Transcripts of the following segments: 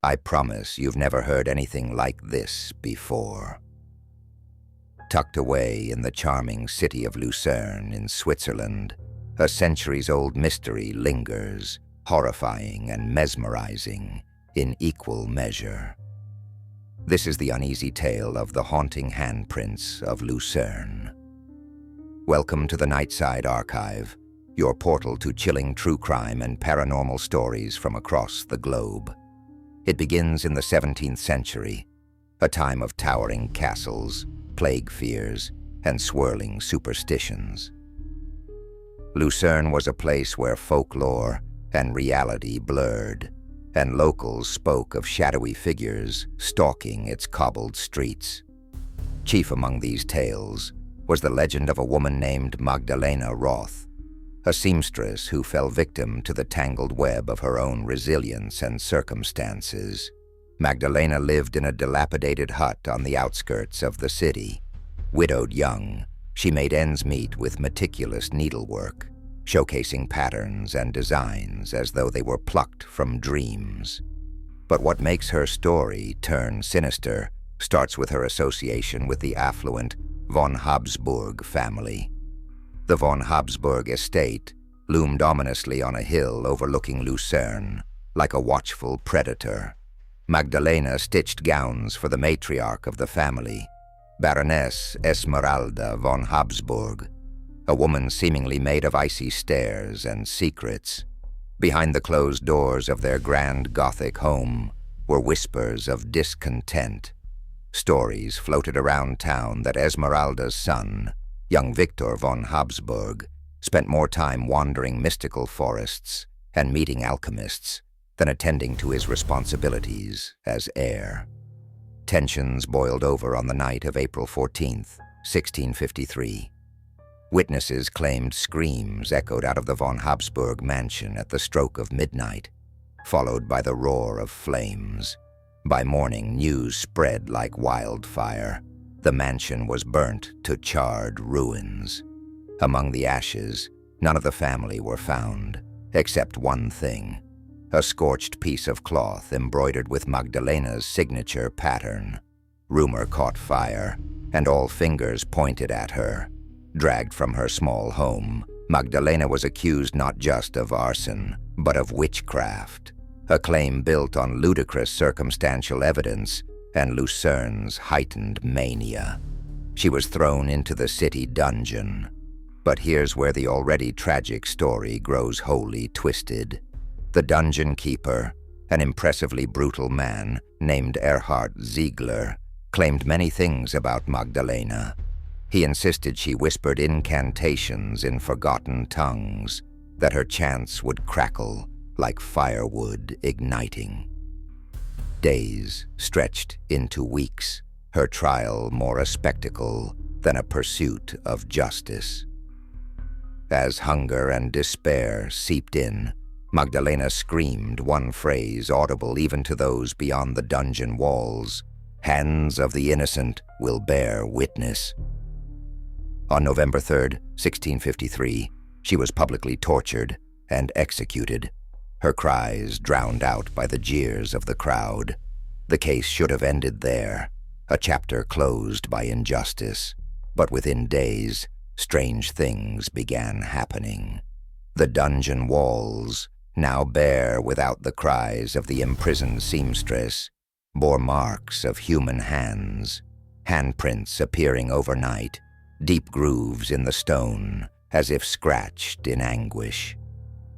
I promise you've never heard anything like this before. Tucked away in the charming city of Lucerne in Switzerland, a centuries-old mystery lingers, horrifying and mesmerizing in equal measure. This is the uneasy tale of the haunting handprints of Lucerne. Welcome to the Nightside Archive, your portal to chilling true crime and paranormal stories from across the globe. It begins in the 17th century, a time of towering castles, plague fears, and swirling superstitions. Lucerne was a place where folklore and reality blurred, and locals spoke of shadowy figures stalking its cobbled streets. Chief among these tales was the legend of a woman named Magdalena Roth, a seamstress who fell victim to the tangled web of her own resilience and circumstances. Magdalena lived in a dilapidated hut on the outskirts of the city. Widowed young, she made ends meet with meticulous needlework, showcasing patterns and designs as though they were plucked from dreams. But what makes her story turn sinister starts with her association with the affluent von Habsburg family. The von Habsburg estate loomed ominously on a hill overlooking Lucerne, like a watchful predator. Magdalena stitched gowns for the matriarch of the family, Baroness Esmeralda von Habsburg, a woman seemingly made of icy stares and secrets. Behind the closed doors of their grand Gothic home were whispers of discontent. Stories floated around town that Esmeralda's son, young Victor von Habsburg, spent more time wandering mystical forests and meeting alchemists than attending to his responsibilities as heir. Tensions boiled over on the night of April 14th, 1653. Witnesses claimed screams echoed out of the von Habsburg mansion at the stroke of midnight, followed by the roar of flames. By morning, news spread like wildfire. The mansion was burnt to charred ruins. Among the ashes, none of the family were found, except one thing: a scorched piece of cloth embroidered with Magdalena's signature pattern. Rumor caught fire, and all fingers pointed at her. Dragged from her small home, Magdalena was accused not just of arson, but of witchcraft, a claim built on ludicrous circumstantial evidence and Lucerne's heightened mania. She was thrown into the city dungeon. But here's where the already tragic story grows wholly twisted. The dungeon keeper, an impressively brutal man named Erhard Ziegler, claimed many things about Magdalena. He insisted she whispered incantations in forgotten tongues, that her chants would crackle like firewood igniting. Days stretched into weeks, her trial more a spectacle than a pursuit of justice. As hunger and despair seeped in, Magdalena screamed one phrase audible even to those beyond the dungeon walls: "Hands of the innocent will bear witness." On November 3rd, 1653, she was publicly tortured and executed, her cries drowned out by the jeers of the crowd. The case should have ended there, a chapter closed by injustice. But within days, strange things began happening. The dungeon walls, now bare without the cries of the imprisoned seamstress, bore marks of human hands, handprints appearing overnight, deep grooves in the stone, as if scratched in anguish.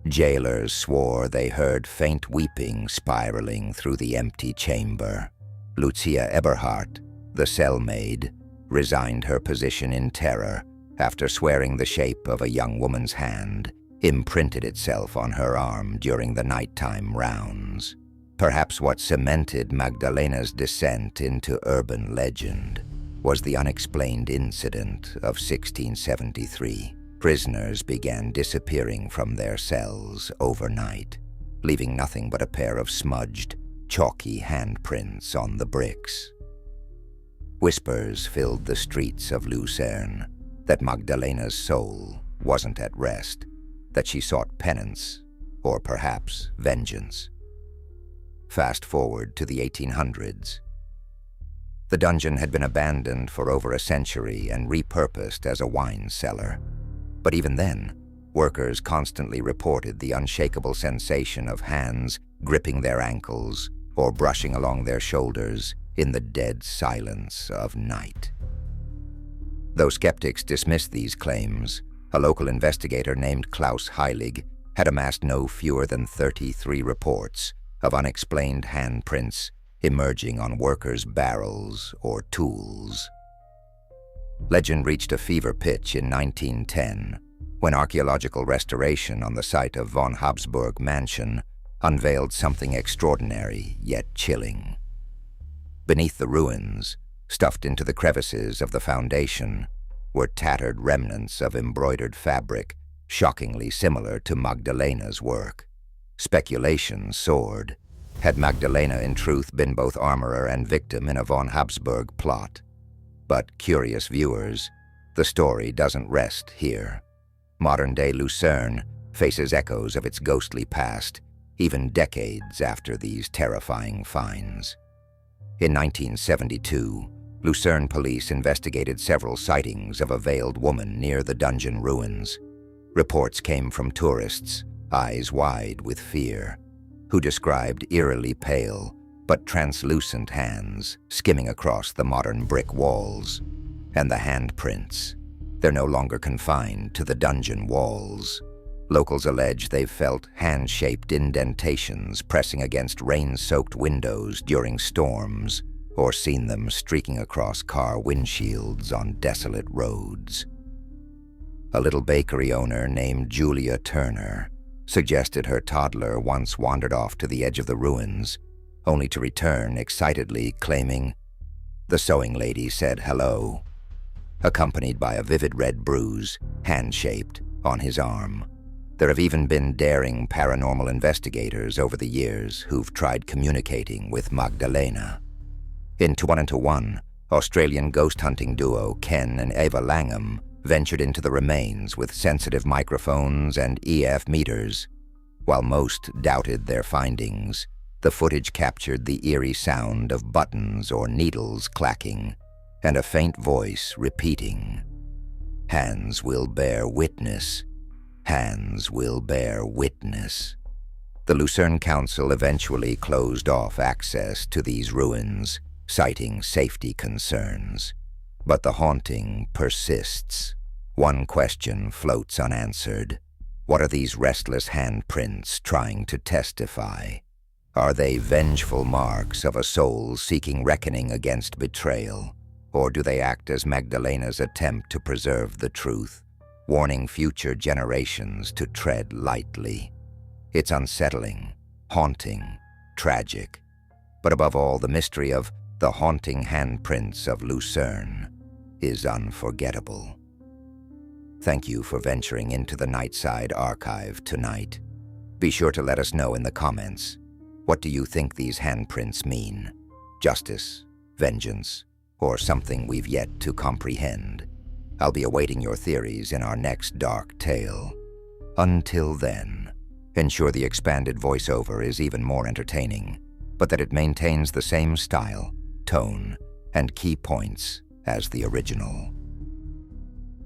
Jailers swore they heard faint weeping spiraling through the empty chamber. Lucia Eberhardt, the cellmaid, resigned her position in terror after swearing the shape of a young woman's hand imprinted itself on her arm during the nighttime rounds. Perhaps what cemented Magdalena's descent into urban legend was the unexplained incident of 1673. Prisoners began disappearing from their cells overnight, leaving nothing but a pair of smudged, chalky handprints on the bricks. Whispers filled the streets of Lucerne that Magdalena's soul wasn't at rest, that she sought penance, or perhaps vengeance. Fast forward to the 1800s. The dungeon had been abandoned for over a century and repurposed as a wine cellar. But even then, workers constantly reported the unshakable sensation of hands gripping their ankles or brushing along their shoulders in the dead silence of night. Though skeptics dismissed these claims, a local investigator named Klaus Heilig had amassed no fewer than 33 reports of unexplained handprints emerging on workers' barrels or tools. Legend reached a fever pitch in 1910 when archaeological restoration on the site of von Habsburg Mansion unveiled something extraordinary yet chilling. Beneath the ruins, stuffed into the crevices of the foundation, were tattered remnants of embroidered fabric shockingly similar to Magdalena's work. Speculation soared. Had Magdalena in truth been both armorer and victim in a von Habsburg plot? But curious viewers, the story doesn't rest here. Modern-day Lucerne faces echoes of its ghostly past, even decades after these terrifying finds. In 1972, Lucerne police investigated several sightings of a veiled woman near the dungeon ruins. Reports came from tourists, eyes wide with fear, who described eerily pale but translucent hands skimming across the modern brick walls. And the handprints. They're no longer confined to the dungeon walls. Locals allege they've felt hand-shaped indentations pressing against rain-soaked windows during storms, or seen them streaking across car windshields on desolate roads. A little bakery owner named Julia Turner suggested her toddler once wandered off to the edge of the ruins, only to return excitedly claiming, "The sewing lady said hello," accompanied by a vivid red bruise, hand-shaped, on his arm. There have even been daring paranormal investigators over the years who've tried communicating with Magdalena. In 2001, Australian ghost hunting duo Ken and Eva Langham ventured into the remains with sensitive microphones and EF meters. While most doubted their findings, the footage captured the eerie sound of buttons or needles clacking and a faint voice repeating, "Hands will bear witness. Hands will bear witness." The Lucerne Council eventually closed off access to these ruins, citing safety concerns. But the haunting persists. One question floats unanswered. What are these restless handprints trying to testify? Are they vengeful marks of a soul seeking reckoning against betrayal? Or do they act as Magdalena's attempt to preserve the truth, warning future generations to tread lightly? It's unsettling, haunting, tragic, but above all, the mystery of the haunting handprints of Lucerne is unforgettable. Thank you for venturing into the Nightside Archive tonight. Be sure to let us know in the comments. What do you think these handprints mean? Justice, vengeance, or something we've yet to comprehend? I'll be awaiting your theories in our next dark tale. Until then, ensure the expanded voiceover is even more entertaining, but that it maintains the same style, tone, and key points as the original.